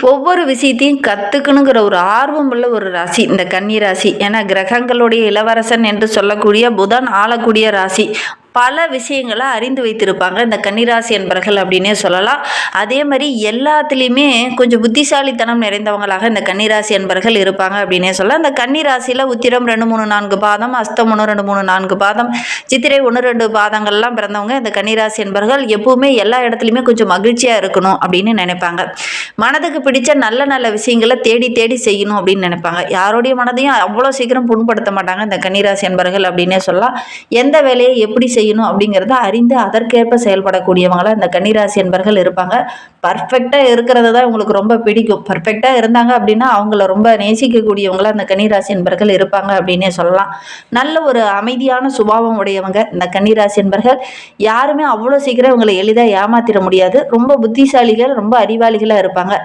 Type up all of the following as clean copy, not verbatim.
ஒவ்வொரு விஷயத்தையும் கற்றுக்கணுங்கிற ஒரு ஆர்வம் உள்ள ஒரு ராசி இந்த கன்னி ராசி. ஏன்னா கிரகங்களுடைய இளவரசன் என்று சொல்லக்கூடிய புதன் ஆளக்கூடிய ராசி. பல விஷயங்களை அறிந்து வைத்திருப்பாங்க இந்த கன்னிராசி என்பர்கள் அப்படின்னே சொல்லலாம். அதே மாதிரி எல்லாத்துலேயுமே கொஞ்சம் புத்திசாலித்தனம் நிறைந்தவங்களாக இந்த கன்னிராசி என்பர்கள் இருப்பாங்க அப்படின்னே சொல்லலாம். இந்த கன்னிராசியில் உத்திரம் 2 3 4 பாதம், அஸ்தம் 1 2 3 4 பாதம், சித்திரை 1 2 பாதங்கள்லாம் பிறந்தவங்க இந்த கன்னிராசி என்பர்கள் எப்பவுமே எல்லா இடத்துலையுமே கொஞ்சம் மகிழ்ச்சியாக இருக்கணும் அப்படின்னு நினைப்பாங்க. மனதுக்கு பிடிச்ச நல்ல நல்ல விஷயங்களை தேடி தேடி செய்யணும் அப்படின்னு நினைப்பாங்க. யாருடைய மனதையும் அவ்வளோ சீக்கிரம் புண்படுத்த மாட்டாங்க இந்த கன்னிராசி என்பர்கள் அப்படின்னே சொல்லலாம். எந்த வேலையை எப்படி செய்யணும் அப்படிங்கிறத அறிந்து அதற்கேற்ப செயல்படக்கூடியவங்களா இந்த கன்னிராசி என்பர்கள் இருப்பாங்க. பர்ஃபெக்டாக இருக்கிறது தான் உங்களுக்கு ரொம்ப பிடிக்கும். பர்ஃபெக்டாக இருந்தாங்க அப்படின்னா அவங்கள ரொம்ப நேசிக்கக்கூடியவங்களா இந்த கன்னிராசி என்பர்கள் இருப்பாங்க அப்படின்னே சொல்லலாம். நல்ல ஒரு அமைதியான சுபாவம் உடையவங்க இந்த கன்னிராசி என்பர்கள். யாருமே அவ்வளோ சீக்கிரம் இவங்களை எளிதாக ஏமாத்திட முடியாது. ரொம்ப புத்திசாலிகள், ரொம்ப அறிவாளிகளாக இருப்பாங்க.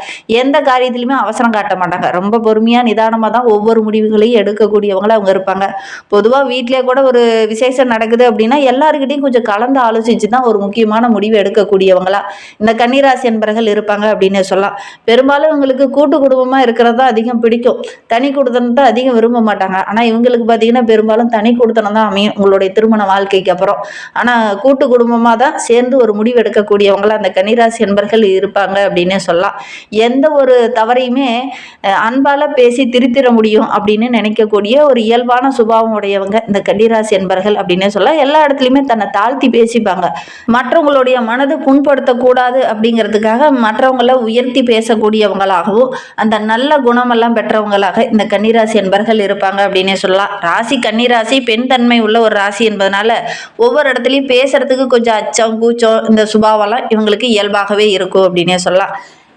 எந்த காரியத்திலுமே அவசரம் காட்ட மாட்டாங்க. ரொம்ப பொறுமையாக நிதானமாக தான் ஒவ்வொரு முடிவுகளையும் எடுக்கக்கூடியவங்களா அவங்க இருப்பாங்க. பொதுவாக வீட்டிலே கூட ஒரு விசேஷம் நடக்குது அப்படின்னா எல்லாருக்கிட்டையும் கொஞ்சம் கலந்து ஆலோசித்து தான் ஒரு முக்கியமான முடிவு எடுக்கக்கூடியவங்களா இந்த கன்னிராசி என்பர்கள் இருப்பாங்க அப்படின்னு சொல்லலாம். பெரும்பாலும் இவங்களுக்கு கூட்டு குடும்பமாக இருக்கிறது தான் அதிகம் பிடிக்கும். தனி குடுத்தனத்தை அதிகம் விரும்ப மாட்டாங்க. ஆனால் இவங்களுக்கு பார்த்தீங்கன்னா பெரும்பாலும் தனி குடுத்தனம் தான் அமையும் உங்களுடைய திருமண வாழ்க்கைக்கு அப்புறம். ஆனால் கூட்டு குடும்பமாக தான் சேர்ந்து ஒரு முடிவு எடுக்கக்கூடியவங்களா அந்த கன்னிராசி என்பர்கள் இருப்பாங்க அப்படின்னு சொல்லலாம். எந்த ஒரு தவறையுமே அன்பால் பேசி திருத்திட முடியும் அப்படின்னு நினைக்கக்கூடிய ஒரு இயல்பான சுபாவம் உடையவங்க இந்த கன்னிராசி என்பர்கள் அப்படின்னு சொல்லலாம். எல்லா இடத்துலையுமே தன்னை தாழ்த்தி பேசிப்பாங்க. மற்றவங்களுடைய மனது புண்படுத்தக்கூடாது அப்படிங்கிறதுக்காக மற்றவங்களை உயர்த்தி பேசக்கூடியவங்களாகவும் அந்த நல்ல குணமெல்லாம் பெற்றவங்களாக இந்த கன்னிராசி என்பர்கள் இருப்பாங்க அப்படின்னே சொல்லலாம். ராசி கன்னிராசி பெண் தன்மை உள்ள ஒரு ராசி என்பதனால ஒவ்வொரு இடத்துலையும் பேசுறதுக்கு கொஞ்சம் அச்சம் கூச்சம் இந்த சுபாவெல்லாம் இவங்களுக்கு இயல்பாகவே இருக்கும் அப்படின்னே சொல்லலாம்.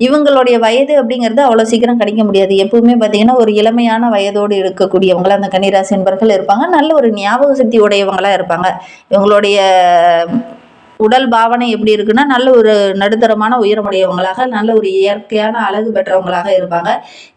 இவங்களுடைய வயது அப்படிங்கிறது அவ்வளோ சீக்கிரம் கிடைக்க முடியாது. எப்பவுமே பார்த்தீங்கன்னா ஒரு இளமையான வயதோடு இருக்கக்கூடியவங்களா அந்த கன்னிராசி என்பர்கள் இருப்பாங்க. நல்ல ஒரு ஞாபக சக்தி உடையவங்களா இருப்பாங்க. இவங்களுடைய உடல் பாவனை எப்படி இருக்குன்னா நல்ல ஒரு நடுத்தரமான உயரமுடையவங்களாக நல்ல ஒரு இயற்கையான அழகு பெற்றவங்களாக இருப்பாங்க.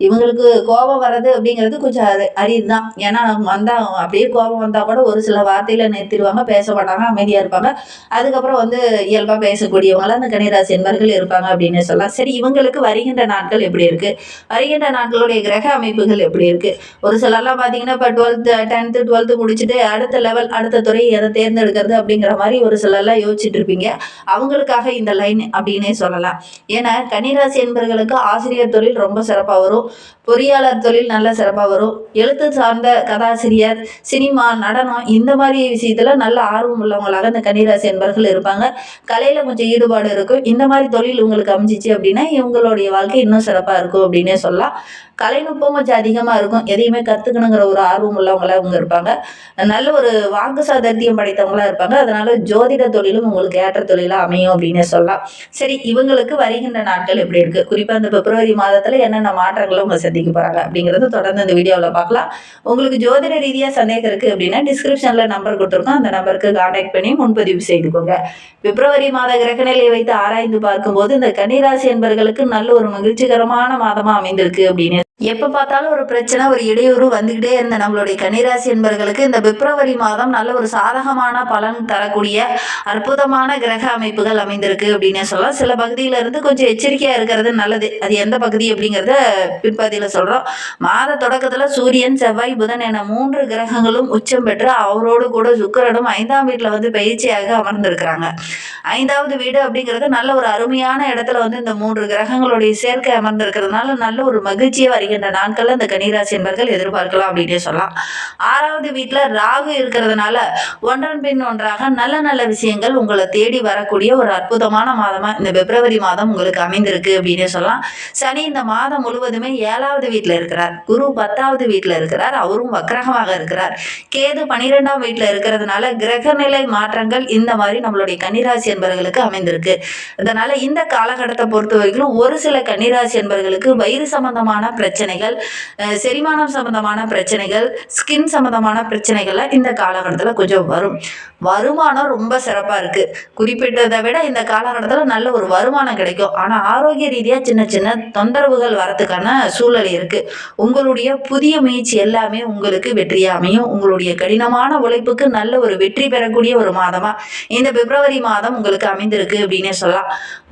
இவங்களுக்கு கோபம் வர்றது அப்படிங்கிறது கொஞ்சம் அரிது தான். ஏன்னா வந்தால் அப்படியே கோபம் வந்தால் கூட ஒரு சில வார்த்தையில நிறுத்திடுவாங்க, பேச மாட்டாங்க, அமைதியாக இருப்பாங்க. அதுக்கப்புறம் இயல்பாக பேசக்கூடியவங்களாம் அந்த கன்னிராசி என்பர்கள் இருப்பாங்க அப்படின்னு சொல்லலாம். சரி, இவங்களுக்கு வருகின்ற நாட்கள் எப்படி இருக்குது, வருகின்ற நாட்களுடைய கிரக அமைப்புகள் எப்படி இருக்குது? ஒரு சிலர்லாம் பார்த்தீங்கன்னா இப்போ 12th 10th 12th முடிச்சுட்டு அடுத்த லெவல் அடுத்த துறை எதை தேர்ந்தெடுக்கிறது அப்படிங்கிற மாதிரி ஒரு சிலர்லாம் யோசிச்சுட்டு இருப்பீங்க. அவங்களுக்காக இந்த லைன் அப்படின்னே சொல்லலாம். ஏன்னா கன்னிராசி என்பவர்களுக்கு ஆசிரியர் தொழில் ரொம்ப சிறப்பாக வரும், பொறியாளர் தொழில் நல்ல சிறப்பாக வரும், எழுத்து சார்ந்த கதாசிரியர், சினிமா, நடனம் இந்த மாதிரி விஷயத்துல நல்ல ஆர்வம் உள்ளவங்களாக இந்த கன்னிராசி என்பவர்கள் இருப்பாங்க. கலையில கொஞ்சம் ஈடுபாடு இருக்கும். இந்த மாதிரி தொழில் உங்களுக்கு அமைஞ்சிச்சு அப்படின்னா இவங்களுடைய வாழ்க்கை இன்னும் சிறப்பாக இருக்கும் அப்படின்னே சொல்லலாம். கலைநுட்பம் கொஞ்சம் அதிகமாக இருக்கும். எதையுமே கற்றுக்கணுங்கிற ஒரு ஆர்வம் உள்ளவங்களா இவங்க இருப்பாங்க. நல்ல ஒரு வாக்கு சாதத்தியம் படைத்தவங்களா இருப்பாங்க. அதனால ஜோதிட தொழிலும் உங்களுக்கு ஏற்ற தொழிலாக அமையும் அப்படின்னு சொல்லலாம். சரி, இவங்களுக்கு வருகின்ற நாட்கள் எப்படி இருக்குது, குறிப்பாக இந்த பிப்ரவரி மாதத்தில் என்னென்ன மாற்றங்களை அவங்க சந்திக்க போகிறாங்க அப்படிங்கிறது தொடர்ந்து இந்த வீடியோவில் பார்க்கலாம். உங்களுக்கு ஜோதிட ரீதியாக சந்தேகம் இருக்குது அப்படின்னா டிஸ்கிரிப்ஷனில் நம்பர் கொடுத்துருக்கோம். அந்த நம்பருக்கு கான்டாக்ட் பண்ணி முன்பதிவு செய்துக்கோங்க. பிப்ரவரி மாத கிரகநிலையை வைத்து ஆராய்ந்து பார்க்கும்போது இந்த கன்னிராசி என்பவர்களுக்கு நல்ல ஒரு மகிழ்ச்சிகரமான மாதமாக அமைந்திருக்கு அப்படின்னு. எப்போ பார்த்தாலும் ஒரு பிரச்சனை, ஒரு இடையூறு வந்துக்கிட்டே இருந்த நம்மளுடைய கன்னிராசி என்பவர்களுக்கு இந்த பிப்ரவரி மாதம் நல்ல ஒரு சாதகமான பலன் தரக்கூடிய அற்புதமான கிரக அமைப்புகள் அமைந்திருக்கு அப்படின்னு சொல்லலாம். சில பகுதியில இருந்து கொஞ்சம் எச்சரிக்கையாக இருக்கிறது நல்லது. அது எந்த பகுதி அப்படிங்கிறத பிற்பகுதியில் சொல்கிறோம். மாத தொடக்கத்தில் சூரியன், செவ்வாய், புதன் என 3 கிரகங்களும் உச்சம் பெற்று அவரோடு கூட சுக்கிரனும் 5ஆம் வீட்டில் பயிற்சியாக அமர்ந்திருக்கிறாங்க. 5வது வீடு அப்படிங்கிறது நல்ல ஒரு அருமையான இடத்துல இந்த 3 கிரகங்களுடைய சேர்க்கை அமர்ந்திருக்கிறதுனால நல்ல ஒரு மகிழ்ச்சியை வருகின்ற நாட்கள்ல இந்த கன்னிராசி என்பர்கள் எதிர்பார்க்கலாம் அப்படின்னே சொல்லலாம். 6வது வீட்டுல ராகு இருக்கிறதுனால ஒன்றன் பின் ஒன்றாக நல்ல நல்ல விஷயங்கள் உங்களை தேடி வரக்கூடிய ஒரு அற்புதமான மாதமா இந்த பிப்ரவரி மாதம் உங்களுக்கு அமைந்திருக்கு அப்படின்னே சொல்லலாம். சனி இந்த மாதம் முழுவதுமே 7வது வீட்டுல இருக்கிறார். குரு 10வது வீட்டுல இருக்கிறார், அவரும் வக்ரகமாக இருக்கிறார். கேது 12ஆம் வீட்டுல இருக்கிறதுனால கிரகநிலை மாற்றங்கள் இந்த மாதிரி நம்மளுடைய கன்னிராசி என்பவர்களுக்கு அமைந்திருக்கு. அதனால இந்த காலகட்டத்தை பொறுத்த வரைக்கும் ஒரு சில கன்னிராசி என்பவர்களுக்கு வயிறு சம்பந்தமான பிரச்சனைகள், செரிமானம் சம்பந்தமான பிரச்சனைகள், ஸ்கின் சம்பந்தமான பிரச்சனைகள் இந்த காலகட்டத்தில் கொஞ்சம் வரும். வருமானம் ரொம்ப சிறப்பாக இருக்குது. குறிப்பிட்டதை விட இந்த காலகட்டத்தில் நல்ல ஒரு வருமானம் கிடைக்கும். ஆனால் ஆரோக்கிய ரீதியாக சின்ன சின்ன தொந்தரவுகள் வரத்துக்கான சூழல் இருக்குது. உங்களுடைய புதிய முயற்சி எல்லாமே உங்களுக்கு வெற்றியாக அமையும். உங்களுடைய கடினமான உழைப்புக்கு நல்ல ஒரு வெற்றி பெறக்கூடிய ஒரு மாதமாக இந்த பிப்ரவரி மாதம் உங்களுக்கு அமைந்திருக்கு அப்படின்னே சொல்லலாம்.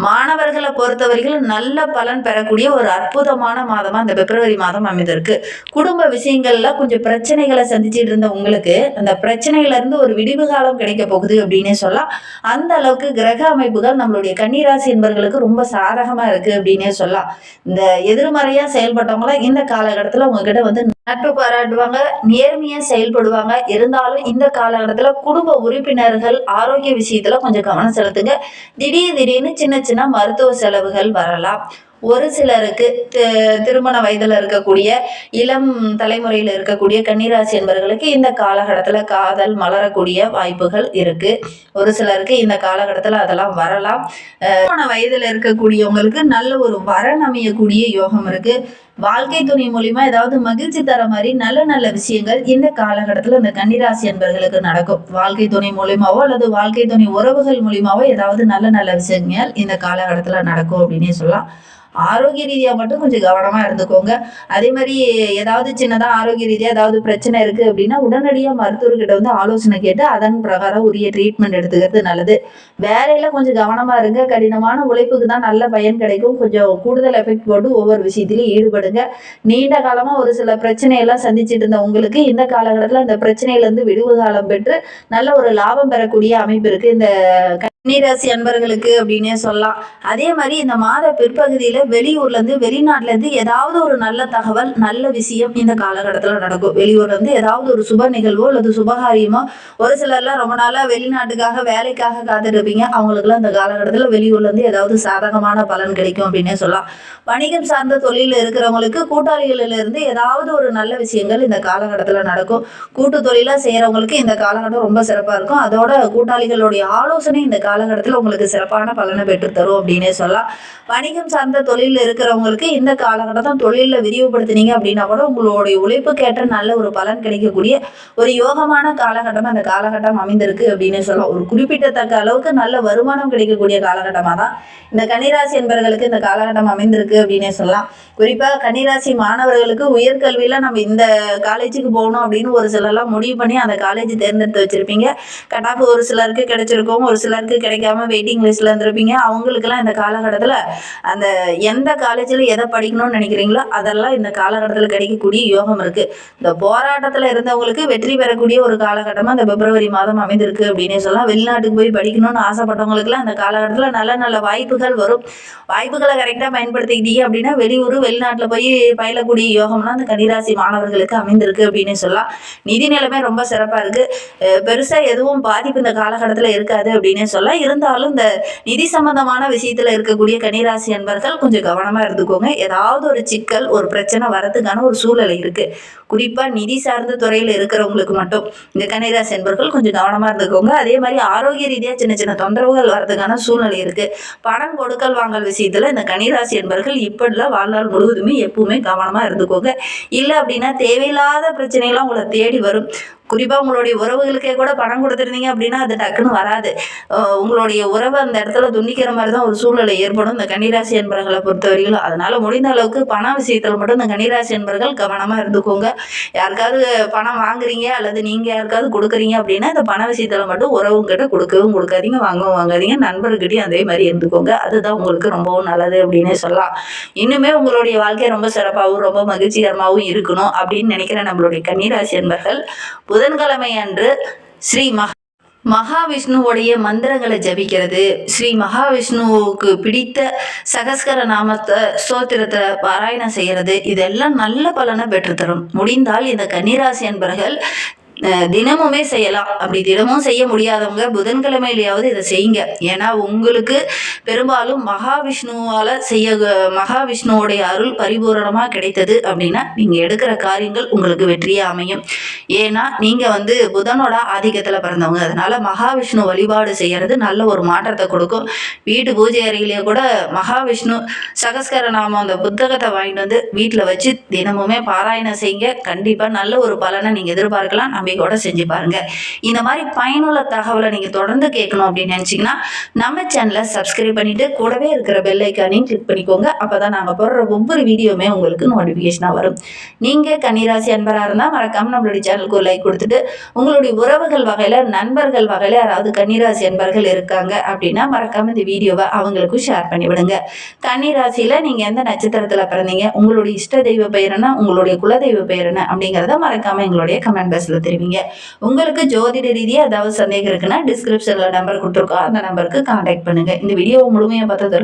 மாணவர்களை பொறுத்தவரைக்கும் நல்ல பலன் பெறக்கூடிய ஒரு அற்புதமான மாதமாக இந்த பிப்ரவரி மாதம் அமைந்திருக்கு. குடும்ப விஷயங்கள்ல கொஞ்சம் பிரச்சனைகளை சந்திச்சுட்டு இருந்த உங்களுக்கு அந்த பிரச்சனையில இருந்து ஒரு விடிவு காலம் கிடைக்க போகுது அப்படின்னே சொல்லலாம். அந்த அளவுக்கு கிரக அமைப்புகள் நம்மளுடைய கன்னிராசி என்பவர்களுக்கு ரொம்ப சாதகமா இருக்கு அப்படின்னே சொல்லலாம். இந்த எதிர்மறையா செயல்பட்டவங்கள இந்த காலகட்டத்துல உங்ககிட்ட வந்து நட்பு பாராட்டுவாங்க, நேர்மையா செயல்படுவாங்க. இருந்தாலும் இந்த காலகட்டத்துல குடும்ப உறுப்பினர்கள் ஆரோக்கிய விஷயத்துல கொஞ்சம் கவனம் செலுத்துங்க. திடீர்னு சின்ன சின்ன மருத்துவ செலவுகள் வரலாம். ஒரு சிலருக்கு திருமண வயதில் இருக்கக்கூடிய இளம் தலைமுறையில் இருக்கக்கூடிய கன்னிராசி என்பவர்களுக்கு இந்த காலகட்டத்தில் காதல் மலரக்கூடிய வாய்ப்புகள் இருக்கு. ஒரு சிலருக்கு இந்த காலகட்டத்தில் அதெல்லாம் வரலாம். திருமண வயதில் இருக்கக்கூடியவங்களுக்கு நல்ல ஒரு வரன் அமையக்கூடிய யோகம் இருக்கு. வாழ்க்கை துணை மூலியமா ஏதாவது மகிழ்ச்சி தர மாதிரி நல்ல நல்ல விஷயங்கள் இந்த காலகட்டத்தில் இந்த கன்னிராசி என்பவர்களுக்கு நடக்கும். வாழ்க்கை துணை மூலியமாவோ அல்லது வாழ்க்கை துணை உறவுகள் மூலியமாவோ ஏதாவது நல்ல நல்ல விஷயங்கள் இந்த காலகட்டத்தில் நடக்கும் அப்படின்னே சொல்லலாம். ஆரோக்கிய ரீதியாக மட்டும் கொஞ்சம் கவனமாக இருந்துக்கோங்க. அதே மாதிரி ஏதாவது சின்னதாக ஆரோக்கிய ரீதியாக ஏதாவது பிரச்சனை இருக்குது அப்படின்னா உடனடியாக மருத்துவர்கிட்ட வந்து ஆலோசனை கேட்டு அதன் பிரகாரம் உரிய ட்ரீட்மெண்ட் எடுத்துக்கிறது நல்லது. வேலையில் கொஞ்சம் கவனமாக இருங்க. கடினமான உழைப்புக்கு தான் நல்ல பயன் கிடைக்கும். கொஞ்சம் கூடுதல் எஃபெக்ட் போட்டு ஒவ்வொரு விஷயத்திலையும் ஈடுபடுங்க. நீண்ட காலமாக ஒரு சில பிரச்சனையெல்லாம் சந்திச்சுட்டு இருந்த உங்களுக்கு இந்த காலகட்டத்தில் அந்த பிரச்சனையிலேருந்து விடுவு காலம் பெற்று நல்ல ஒரு லாபம் பெறக்கூடிய அமைப்பு இருக்குது இந்த கன்னிராசி அன்பர்களுக்கு அப்படின்னே சொல்லலாம். அதே மாதிரி இந்த மாத பிற்பகுதியில் வெளியூர்லேருந்து வெளிநாட்டிலேருந்து ஏதாவது ஒரு நல்ல தகவல் நல்ல விஷயம் இந்த காலகட்டத்தில் நடக்கும். வெளியூர்லேருந்து ஏதாவது ஒரு சுப நிகழ்வோ அல்லது சுபகாரியமோ, ஒரு சிலர்லாம் ரொம்ப நாளாக வெளிநாட்டுக்காக வேலைக்காக காத்துட்டு இருப்பீங்க. அவங்களுக்குலாம் இந்த காலகட்டத்தில் வெளியூர்லேருந்து ஏதாவது சாதகமான பலன் கிடைக்கும் அப்படின்னே சொல்லலாம். வணிகம் சார்ந்த தொழிலில் இருக்கிறவங்களுக்கு கூட்டாளிகளிலிருந்து ஏதாவது ஒரு நல்ல விஷயங்கள் இந்த காலகட்டத்தில் நடக்கும். கூட்டு தொழிலாக செய்கிறவங்களுக்கு இந்த காலகட்டம் ரொம்ப சிறப்பாக இருக்கும். அதோட கூட்டாளிகளுடைய ஆலோசனை இந்த காலகட்டத்தில் உங்களுக்கு சிறப்பான பலனை பெற்றுத்தரும் அப்படின்னே சொல்லலாம். வணிகம் சார்ந்த தொழிலில் இருக்கிறவங்களுக்கு இந்த காலகட்டத்தில் தொழிலில் விரிவுபடுத்தினீங்க அப்படின்னா கூட உங்களுடைய உழைப்புக்கேற்ற நல்ல ஒரு பலன் கிடைக்கக்கூடிய ஒரு யோகமான காலகட்டமாக அந்த காலகட்டம் அமைந்திருக்கு அப்படின்னு சொல்லலாம். ஒரு குறிப்பிடத்தக்க அளவுக்கு நல்ல வருமானம் கிடைக்கக்கூடிய காலகட்டமாக தான் இந்த கன்னிராசி என்பவர்களுக்கு இந்த காலகட்டம் அமைந்திருக்கு அப்படின்னே சொல்லலாம். குறிப்பாக கன்னிராசி மாணவர்களுக்கு உயர்கல்வியில் நம்ம இந்த காலேஜுக்கு போகணும் அப்படின்னு ஒரு சிலர்லாம் முடிவு பண்ணி அந்த காலேஜ் தேர்ந்தெடுத்து வச்சுருப்பீங்க. கட்டாப்பு ஒரு சிலருக்கு கிடைச்சிருக்கும், ஒரு சிலருக்கு கிடைக்காம வெயிட்டிங் லிஸ்ட்டில் இருந்திருப்பீங்க. அவங்களுக்கெல்லாம் இந்த காலகட்டத்தில் அந்த எந்த காலேஜில் எதை படிக்கணும்னு நினைக்கிறீங்களோ அதெல்லாம் இந்த காலகட்டத்தில் கிடைக்கக்கூடிய யோகம் இருக்குது. இந்த போராட்டத்தில் இருந்தவங்களுக்கு வெற்றி பெறக்கூடிய ஒரு காலகட்டமாக இந்த பிப்ரவரி மாதம் அமைந்திருக்கு அப்படின்னே சொல்லலாம். வெளிநாட்டுக்கு போய் படிக்கணும்னு ஆசைப்பட்டவங்களுக்குலாம் இந்த காலகட்டத்தில் நல்ல நல்ல வாய்ப்புகள் வரும். வாய்ப்புகளை கரெக்டாக பயன்படுத்திக்கிட்டீங்க அப்படின்னா வெளியூர் வெளிநாட்டில் போய் பயிலக்கூடிய யோகம்லாம் அந்த கன்னிராசி மாணவர்களுக்கு அமைந்திருக்கு அப்படின்னு சொல்லலாம். நிதி நிலைமை ரொம்ப சிறப்பாக இருக்குது. பெருசாக எதுவும் பாதிப்பு இந்த காலகட்டத்தில் இருக்காது அப்படின்னே சொல்லலாம். இருந்தாலும் இந்த நிதி சம்பந்தமான விஷயத்தில் இருக்கக்கூடிய கன்னிராசி அன்பர்கள் கொஞ்சம் கவனமாக இருந்துக்கோங்க. ஏதாவது ஒரு சிக்கல் ஒரு பிரச்சனை வரதுக்கான ஒரு சூழல் இருக்குது. குறிப்பாக நிதி சார்ந்த துறையில் இருக்கிறவங்களுக்கு மட்டும் இந்த கன்னிராசி அன்பர்கள் கொஞ்சம் கவனமாக இருந்துக்கோங்க. அதே மாதிரி ஆரோக்கிய ரீதியாக சின்ன சின்ன தொந்தரவுகள் வரதுக்கான சூழ்நிலை இருக்குது. பணம் கொடுக்கல் வாங்கல் விஷயத்தில் இந்த கன்னிராசி அன்பர்கள் இப்படிலாம் வாழ்நாள் முழுவதுமே எப்பவுமே கவனமாக இருந்துக்கோங்க. இல்லை அப்படின்னா தேவையில்லாத பிரச்சனைகள்லாம் உங்களை தேடி வரும். குறிப்பாக உங்களுடைய உறவுகளுக்கே கூட பணம் கொடுத்துருந்தீங்க அப்படின்னா அது டக்குன்னு வராது. உங்களுடைய உறவை அந்த இடத்துல துண்டிக்கிற மாதிரி தான் ஒரு சூழ்நிலை ஏற்படும் இந்த கன்னிராசி என்பர்களை பொறுத்தவரையிலும். அதனால் முடிந்த அளவுக்கு பண விஷயத்தில் மட்டும் இந்த கன்னிராசி என்பர்கள் கவனமாக இருந்துக்கோங்க. யாருக்காவது பணம் வாங்குறீங்க அல்லது நீங்கள் யாருக்காவது கொடுக்குறீங்க அப்படின்னா இந்த பண விஷயத்தில் மட்டும் உறவுங்கிட்ட கொடுக்கவும் கொடுக்காதீங்க, வாங்கவும் வாங்காதீங்க. நண்பர்கிட்டையும் அதே மாதிரி இருந்துக்கோங்க. அதுதான் உங்களுக்கு ரொம்பவும் நல்லது அப்படின்னே சொல்லலாம். இன்னுமே உங்களுடைய வாழ்க்கை ரொம்ப சிறப்பாகவும் ரொம்ப மகிழ்ச்சிகரமாகவும் இருக்கணும் அப்படின்னு நினைக்கிற நம்மளுடைய கன்னிராசி என்பர்கள் புதன்கிழமை அன்று ஸ்ரீ மகாவிஷ்ணுவோடைய மந்திரங்களை ஜபிக்கிறது, ஸ்ரீ மகாவிஷ்ணுவுக்கு பிடித்த சகஸ்கர நாமத்தை ஸ்தோத்திரத்தை பாராயணம் செய்கிறது, இதெல்லாம் நல்ல பலனை பெற்றுத்தரும். முடிந்தால் இந்த கன்னிராசி என்பர்கள் தினமுமே செய்யலாம். அப்படி தினமும் செய்ய முடியாதவங்க புதன்கிழமையிலையாவது இதை செய்யுங்க. ஏன்னா உங்களுக்கு பெரும்பாலும் மகாவிஷ்ணுவோடைய அருள் பரிபூரணமாக கிடைத்தது அப்படின்னா நீங்கள் எடுக்கிற காரியங்கள் உங்களுக்கு வெற்றியாக அமையும். ஏன்னா நீங்கள் புதனோட ஆதிக்கத்தில் பிறந்தவங்க. அதனால் மகாவிஷ்ணு வழிபாடு செய்கிறது நல்ல ஒரு மாற்றத்தை கொடுக்கும். வீட்டு பூஜை அறையிலேயே கூட மகாவிஷ்ணு சகஸ்கர நாமம் அந்த புத்தகத்தை வாங்கிட்டு வீட்டில் வச்சு தினமுமே பாராயணம் செய்யுங்க. கண்டிப்பாக நல்ல ஒரு பலனை நீங்கள் எதிர்பார்க்கலாம். நம்ம அப்படி கூட செஞ்சு பாருங்கள். இந்த மாதிரி பயனுள்ள தகவலை நீங்கள் தொடர்ந்து கேட்கணும் அப்படின்னு நினச்சிங்கன்னா நம்ம சேனலை சப்ஸ்கிரைப் பண்ணிவிட்டு கூடவே இருக்கிற பெல் ஐக்கானையும் கிளிக் பண்ணிக்கோங்க. அப்போ தான் நாங்கள் போடுற ஒவ்வொரு வீடியோவுமே உங்களுக்கு நோட்டிஃபிகேஷனாக வரும். நீங்கள் கன்னிராசி அன்பராக இருந்தால் மறக்காமல் நம்மளுடைய சேனலுக்கு ஒரு லைக் கொடுத்துட்டு உங்களுடைய உறவுகள் வகையில் நண்பர்கள் வகையில் யாராவது கன்னிராசி அன்பர்கள் இருக்காங்க அப்படின்னா மறக்காமல் இந்த வீடியோவை அவங்களுக்கும் ஷேர் பண்ணிவிடுங்க. கன்னிராசியில் நீங்கள் எந்த நட்சத்திரத்தில் பிறந்தீங்க, உங்களுடைய இஷ்ட தெய்வ பெயர் என்ன, உங்களுடைய குலதெய்வ பெயர் என்ன அப்படிங்கிறத மறக்காமல் எங்களுடைய கமெண்ட் பாக்ஸில் தெரிவிங்க. உங்களுக்கு ஜோதிட ரீதியாக ஏதாவது சந்தேகம் இருக்குன்னா டிஸ்கிரிப்ஷனில் நம்பர் கொடுத்துருக்கோம், அந்த நம்பருக்கு கான்டாக்ட் பண்ணுங்கள். இந்த வீடியோவை முழுமையாக பார்த்ததற்கு